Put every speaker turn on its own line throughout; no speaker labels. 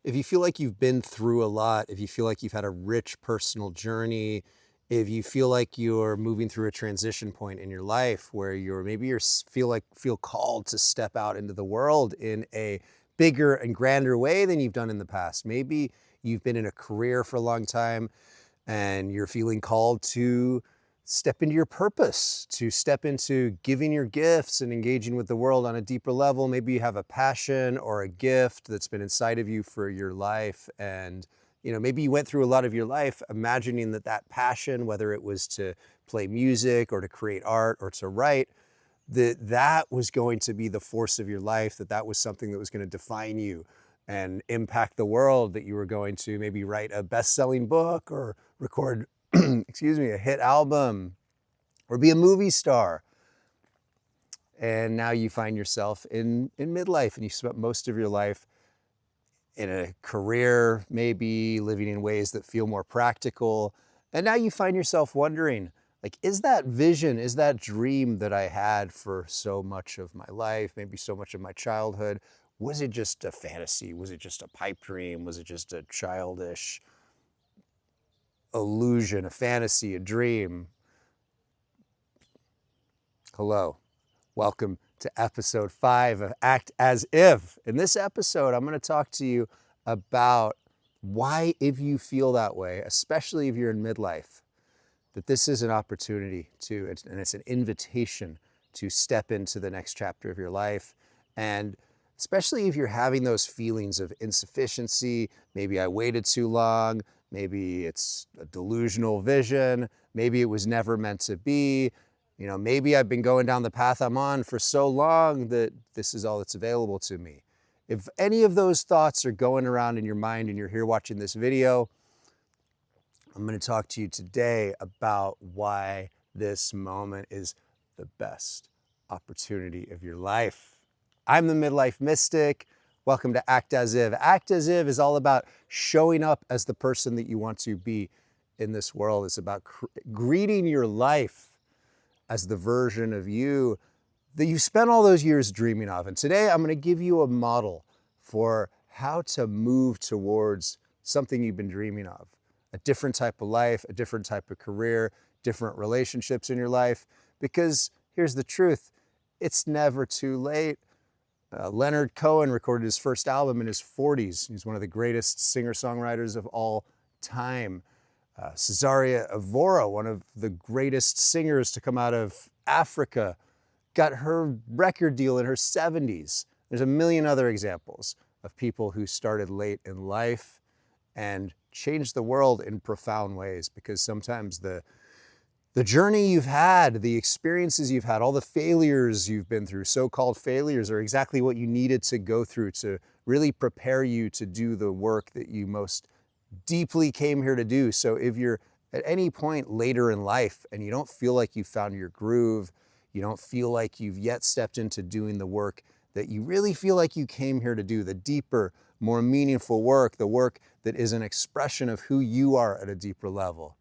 if you feel like you've been through a lot, if you feel like you've had a rich personal journey, if you feel like you're moving through a transition point in your life where feel called to step out into the world in a bigger and grander way than you've done in the past. Maybe you've been in a career for a long time and you're feeling called to step into your purpose, to step into giving your gifts and engaging with the world on a deeper level. Maybe you have a passion or a gift that's been inside of you for your life. And, maybe you went through a lot of your life imagining that passion, whether it was to play music or to create art or to write, that was going to be the force of your life, that was something that was going to define you and impact the world, that you were going to maybe write a best-selling book or record, excuse me, a hit album or be a movie star. And now you find yourself in midlife and you spent most of your life in a career, maybe living in ways that feel more practical. And now you find yourself wondering, like, is that vision, is that dream that I had for so much of my life, maybe so much of my childhood, was it just a fantasy? Was it just a pipe dream? Was it just a childish illusion, a fantasy, a dream? Hello, welcome to episode 5 of Act As If. In this episode, I'm going to talk to you about why, if you feel that way, especially if you're in midlife, that this is an opportunity and it's an invitation to step into the next chapter of your life. And especially if you're having those feelings of insufficiency, maybe I waited too long, maybe it's a delusional vision, maybe it was never meant to be, maybe I've been going down the path I'm on for so long that this is all that's available to me. If any of those thoughts are going around in your mind and you're here watching this video, I'm going to talk to you today about why this moment is the best opportunity of your life. I'm the Midlife Mystic. Welcome to Act As If. Act As If is all about showing up as the person that you want to be in this world. It's about greeting your life as the version of you that you spent all those years dreaming of. And today I'm going to give you a model for how to move towards something you've been dreaming of. A different type of life, a different type of career, different relationships in your life. Because here's the truth, it's never too late. Leonard Cohen recorded his first album in his 40s. He's one of the greatest singer-songwriters of all time. Cesaria Evora, one of the greatest singers to come out of Africa, got her record deal in her 70s. There's a million other examples of people who started late in life and changed the world in profound ways, because sometimes the journey you've had, the experiences you've had, all the failures you've been through, so-called failures, are exactly what you needed to go through to really prepare you to do the work that you most deeply came here to do. So if you're at any point later in life and you don't feel like you've found your groove, you don't feel like you've yet stepped into doing the work that you really feel like you came here to do, the deeper, more meaningful work, the work that is an expression of who you are at a deeper level,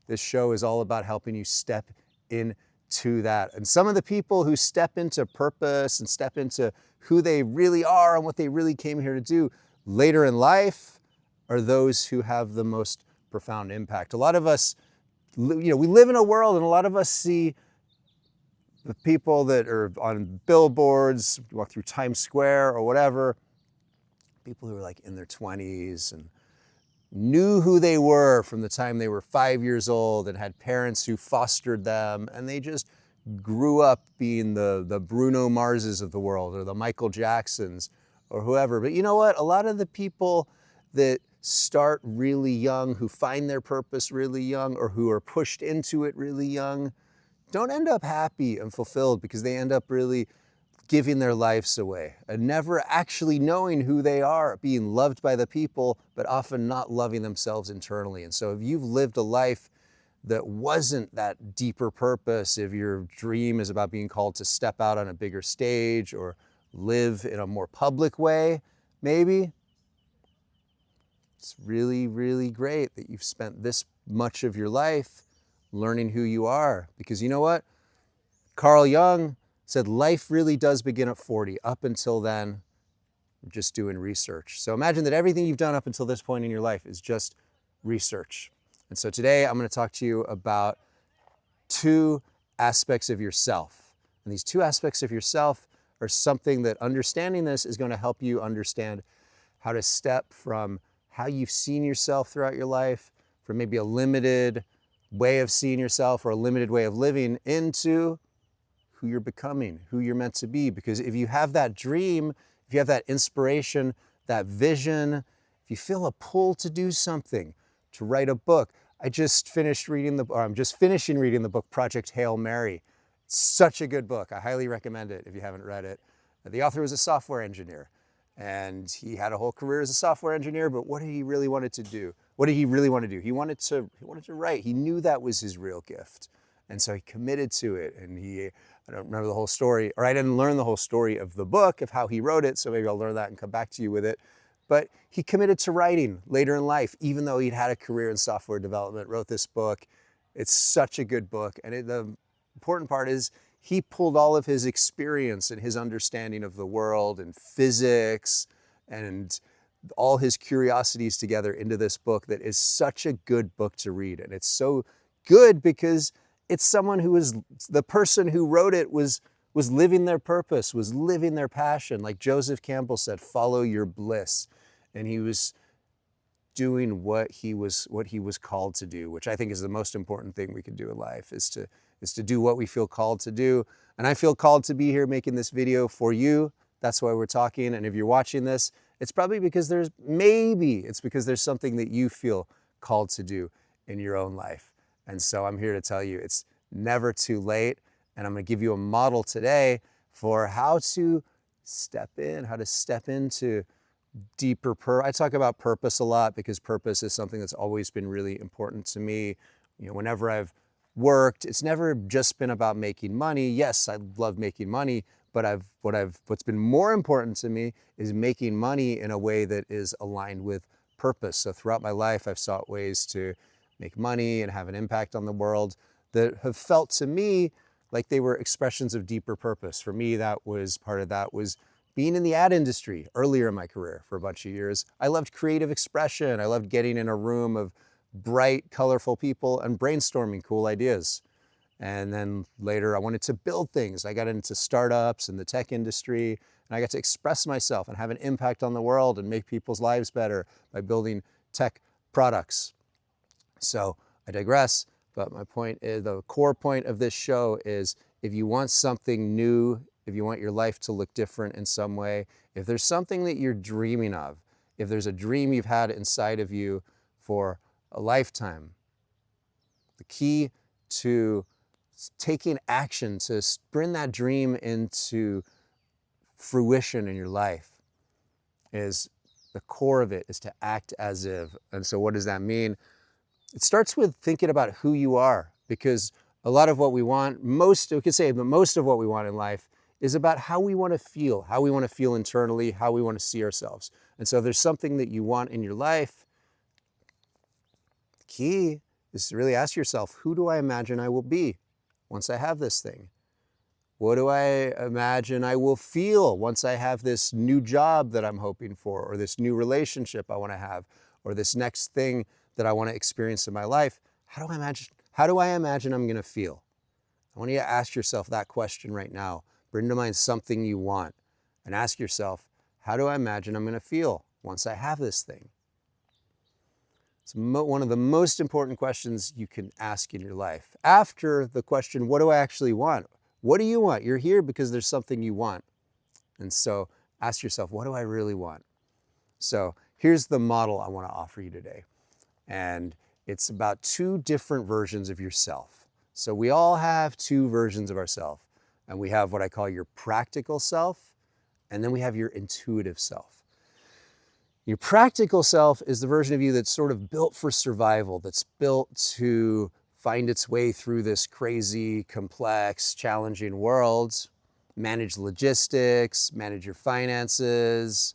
this show is all about helping you step into that. And some of the people who step into purpose and step into who they really are and what they really came here to do later in life are those who have the most profound impact. A lot of us, we live in a world, and a lot of us see the people that are on billboards, walk through Times Square or whatever, people who are like in their 20s and knew who they were from the time they were 5 years old and had parents who fostered them, and they just grew up being the Bruno Marses of the world or the Michael Jacksons or whoever. But you know what? A lot of the people that start really young, who find their purpose really young, or who are pushed into it really young, don't end up happy and fulfilled, because they end up really giving their lives away and never actually knowing who they are, being loved by the people, but often not loving themselves internally. And so if you've lived a life that wasn't that deeper purpose, if your dream is about being called to step out on a bigger stage or live in a more public way, maybe, it's really, really great that you've spent this much of your life learning who you are. Because you know what? Carl Jung said life really does begin at 40. Up until then, of just doing research. So imagine that everything you've done up until this point in your life is just research. And so today I'm going to talk to you about two aspects of yourself. And these two aspects of yourself are something that understanding this is going to help you understand how to step from how you've seen yourself throughout your life, from maybe a limited way of seeing yourself or a limited way of living, into who you're becoming, who you're meant to be. Because if you have that dream, if you have that inspiration, that vision, if you feel a pull to do something, to write a book. I'm just finishing reading the book Project Hail Mary. It's such a good book. I highly recommend it if you haven't read it. The author was a software engineer, and he had a whole career as a software engineer, but what did he really want to do? What did he really want to do? He wanted to write. He knew that was his real gift. And so he committed to it. And I don't remember the whole story, or I didn't learn the whole story of the book, of how he wrote it, so maybe I'll learn that and come back to you with it. But he committed to writing later in life, even though he'd had a career in software development, wrote this book. It's such a good book. And the important part is he pulled all of his experience and his understanding of the world and physics and all his curiosities together into this book that is such a good book to read. And it's so good because it's someone who was, the person who wrote it was living their purpose, was living their passion. Like Joseph Campbell said, follow your bliss. And he was doing what he was called to do, which I think is the most important thing we can do in life, is to do what we feel called to do. And I feel called to be here making this video for you. That's why we're talking. And if you're watching this, it's probably because there's something that you feel called to do in your own life. And so I'm here to tell you it's never too late. And I'm going to give you a model today for how to step into deeper I talk about purpose a lot because purpose is something that's always been really important to me. You know, whenever I've worked, it's never just been about making money. Yes, I love making money, but what's been more important to me is making money in a way that is aligned with purpose. So throughout my life, I've sought ways to make money and have an impact on the world that have felt to me like they were expressions of deeper purpose. For me, part of that was being in the ad industry earlier in my career for a bunch of years. I loved creative expression. I loved getting in a room of bright, colorful people and brainstorming cool ideas. And then later I wanted to build things. I got into startups and the tech industry, and I got to express myself and have an impact on the world and make people's lives better by building tech products. So I digress, but my point is, the core point of this show is, if you want something new, if you want your life to look different in some way, if there's something that you're dreaming of, if there's a dream you've had inside of you for a lifetime, the key to taking action to bring that dream into fruition in your life is, the core of it is to act as if. And so what does that mean? It starts with thinking about who you are, because a lot of what we want, most of what we want in life is about how we want to feel internally, how we want to see ourselves. And so if there's something that you want in your life, the key is to really ask yourself, who do I imagine I will be once I have this thing? What do I imagine I will feel once I have this new job that I'm hoping for, or this new relationship I want to have, or this next thing that I want to experience in my life? How do I imagine I'm going to feel? I want you to ask yourself that question right now. Bring to mind something you want and ask yourself, how do I imagine I'm going to feel once I have this thing? It's one of the most important questions you can ask in your life. After the question, what do I actually want? What do you want? You're here because there's something you want. And so ask yourself, what do I really want? So here's the model I want to offer you today. And it's about two different versions of yourself. So we all have two versions of ourselves. And we have what I call your practical self, and then we have your intuitive self. Your practical self is the version of you that's sort of built for survival, that's built to find its way through this crazy, complex, challenging world, manage logistics, manage your finances.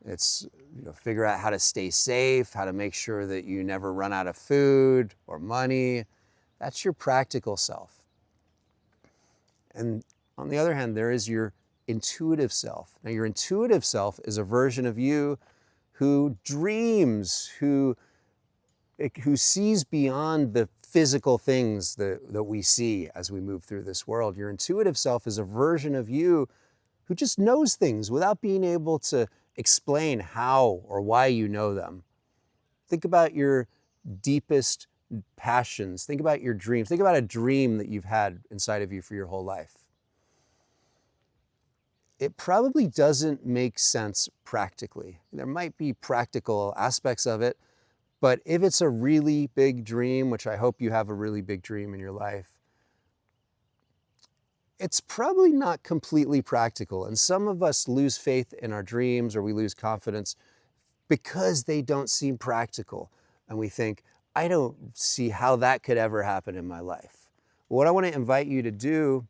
It's, figure out how to stay safe, how to make sure that you never run out of food or money. That's your practical self. And on the other hand, there is your intuitive self. Now, your intuitive self is a version of you who dreams, who sees beyond the physical things that we see as we move through this world. Your intuitive self is a version of you who just knows things without being able to explain how or why you know them. Think about your deepest passions. Think about your dreams. Think about a dream that you've had inside of you for your whole life. It probably doesn't make sense practically. There might be practical aspects of it, but if it's a really big dream, which I hope you have a really big dream in your life, it's probably not completely practical. And some of us lose faith in our dreams, or we lose confidence because they don't seem practical. And we think, I don't see how that could ever happen in my life. What I want to invite you to do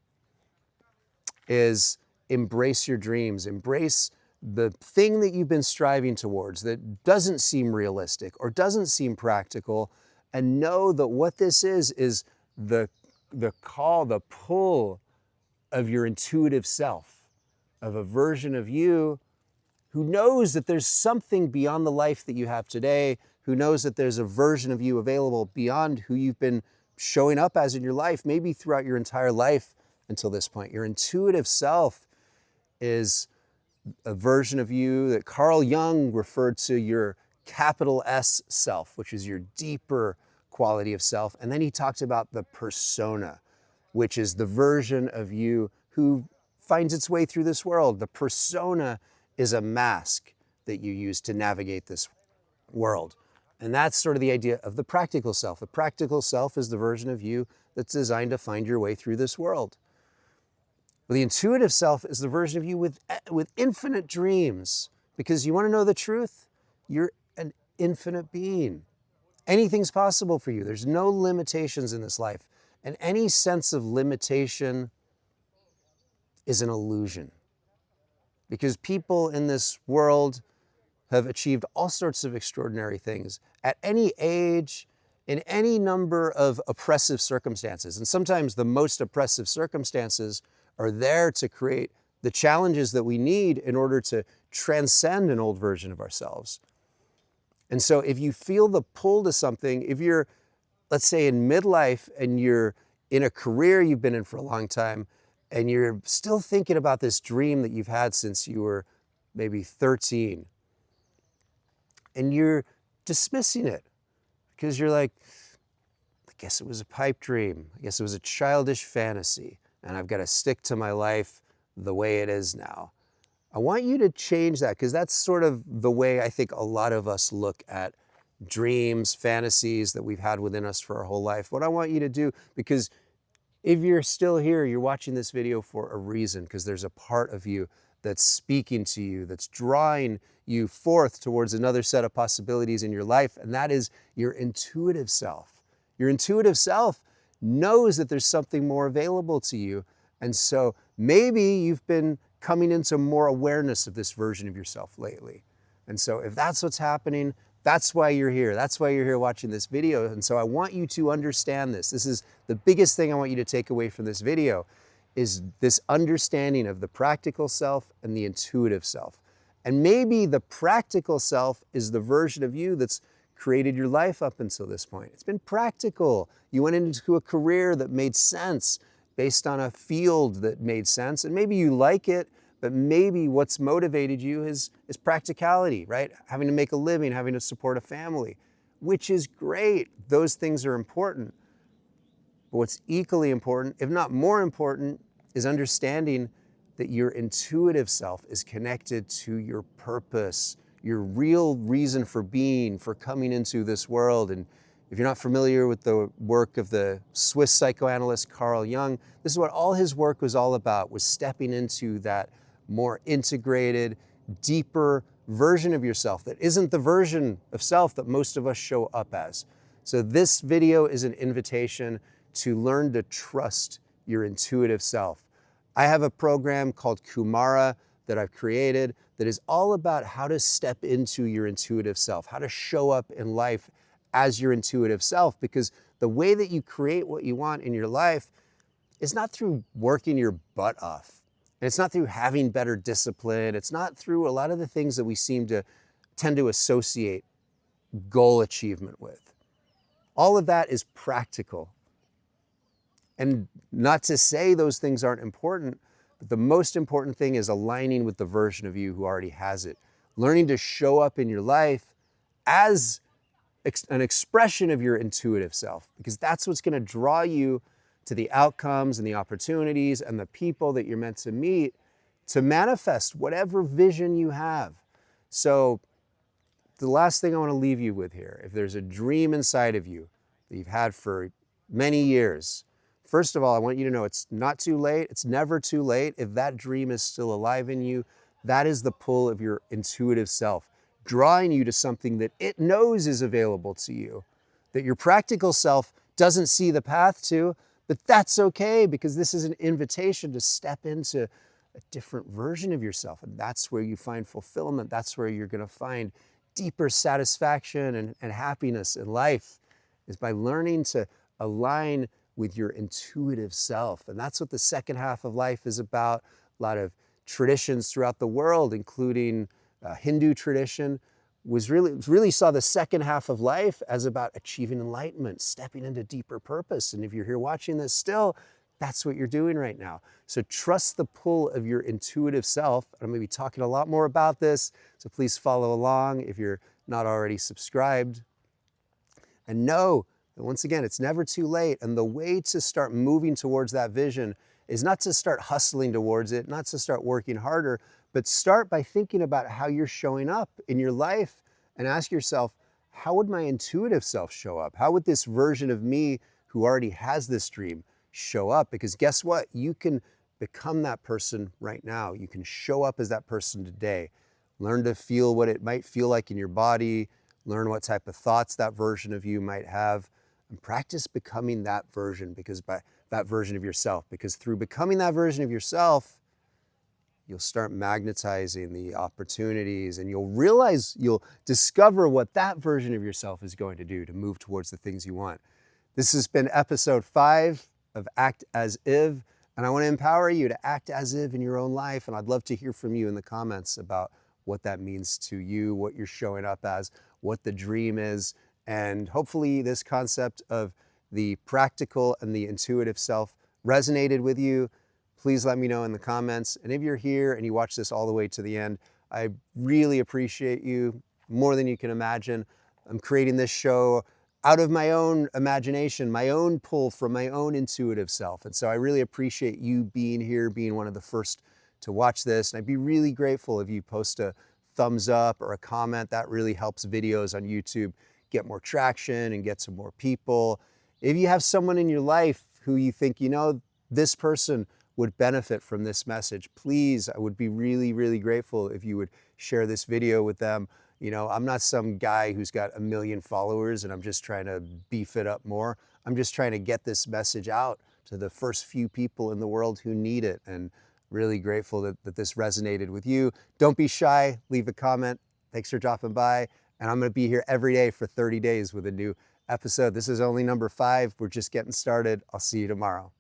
is embrace your dreams, embrace the thing that you've been striving towards that doesn't seem realistic or doesn't seem practical, and know that what this is the call, the pull of your intuitive self, of a version of you who knows that there's something beyond the life that you have today, who knows that there's a version of you available beyond who you've been showing up as in your life, maybe throughout your entire life until this point. Your intuitive self is a version of you that Carl Jung referred to your capital S self, which is your deeper quality of self. And then he talked about the persona, which is the version of you who finds its way through this world. The persona is a mask that you use to navigate this world. And that's sort of the idea of the practical self. The practical self is the version of you that's designed to find your way through this world. Well, the intuitive self is the version of you with infinite dreams, because you want to know the truth? You're an infinite being. Anything's possible for you. There's no limitations in this life. And any sense of limitation is an illusion, because people in this world have achieved all sorts of extraordinary things at any age, in any number of oppressive circumstances. And sometimes the most oppressive circumstances are there to create the challenges that we need in order to transcend an old version of ourselves. And so if you feel the pull to something, if you're, let's say, in midlife and you're in a career you've been in for a long time, and you're still thinking about this dream that you've had since you were maybe 13, and you're dismissing it because you're like, I guess it was a pipe dream. I guess it was a childish fantasy, and I've got to stick to my life the way it is now. I want you to change that, because that's sort of the way I think a lot of us look at dreams, fantasies that we've had within us for our whole life. What I want you to do, because if you're still here, you're watching this video for a reason, because there's a part of you that's speaking to you, that's drawing you forth towards another set of possibilities in your life, and that is your intuitive self. Your intuitive self knows that there's something more available to you, and so maybe you've been coming into more awareness of this version of yourself lately. And so if that's what's happening, that's why you're here. That's why you're here watching this video. And so I want you to understand this. This is the biggest thing I want you to take away from this video, is this understanding of the practical self and the intuitive self. And maybe the practical self is the version of you that's created your life up until this point. It's been practical. You went into a career that made sense based on a field that made sense. And maybe you like it, but maybe what's motivated you is practicality, right? Having to make a living, having to support a family, which is great. Those things are important. But what's equally important, if not more important, is understanding that your intuitive self is connected to your purpose, your real reason for being, for coming into this world. And if you're not familiar with the work of the Swiss psychoanalyst Carl Jung, this is what all his work was all about, was stepping into that more integrated, deeper version of yourself that isn't the version of self that most of us show up as. So this video is an invitation to learn to trust your intuitive self. I have a program called Kumara that I've created that is all about how to step into your intuitive self, how to show up in life as your intuitive self, because the way that you create what you want in your life is not through working your butt off. And it's not through having better discipline. It's not through a lot of the things that we seem to tend to associate goal achievement with. All of that is practical. And not to say those things aren't important, but the most important thing is aligning with the version of you who already has it. Learning to show up in your life as an expression of your intuitive self, because that's what's going to draw you to the outcomes and the opportunities and the people that you're meant to meet to manifest whatever vision you have. So the last thing I want to leave you with here, if there's a dream inside of you that you've had for many years, first of all, I want you to know it's not too late. It's never too late. If that dream is still alive in you, that is the pull of your intuitive self, drawing you to something that it knows is available to you, that your practical self doesn't see the path to, but that's okay, because this is an invitation to step into a different version of yourself. And that's where you find fulfillment. That's where you're going to find deeper satisfaction and happiness in life, is by learning to align with your intuitive self. And that's what the second half of life is about. A lot of traditions throughout the world, including Hindu tradition, really saw the second half of life as about achieving enlightenment, stepping into deeper purpose. And if you're here watching this still, that's what you're doing right now. So trust the pull of your intuitive self. I'm going to be talking a lot more about this, so please follow along if you're not already subscribed. And know that, once again, it's never too late. And the way to start moving towards that vision is not to start hustling towards it, not to start working harder, but start by thinking about how you're showing up in your life and ask yourself, how would my intuitive self show up? How would this version of me who already has this dream show up? Because guess what? You can become that person right now. You can show up as that person today. Learn to feel what it might feel like in your body. Learn what type of thoughts that version of you might have, and practice becoming that version, because by that version of yourself, because through becoming that version of yourself, you'll start magnetizing the opportunities, and you'll discover what that version of yourself is going to do to move towards the things you want. This has been episode 5 of Act As If, and I want to empower you to act as if in your own life. And I'd love to hear from you in the comments about what that means to you, what you're showing up as, what the dream is. And hopefully this concept of the practical and the intuitive self resonated with you. Please let me know in the comments. And if you're here and you watch this all the way to the end, I really appreciate you more than you can imagine. I'm creating this show out of my own imagination, my own pull from my own intuitive self. And so I really appreciate you being here, being one of the first to watch this. And I'd be really grateful if you post a thumbs up or a comment. That really helps videos on YouTube get more traction and get to more people. If you have someone in your life who you think, this person would benefit from this message, please, I would be really, really grateful if you would share this video with them. I'm not some guy who's got 1 million followers and I'm just trying to beef it up more. I'm just trying to get this message out to the first few people in the world who need it, and really grateful that this resonated with you. Don't be shy, leave a comment. Thanks for dropping by. And I'm going to be here every day for 30 days with a new episode. This is only number 5. We're just getting started. I'll see you tomorrow.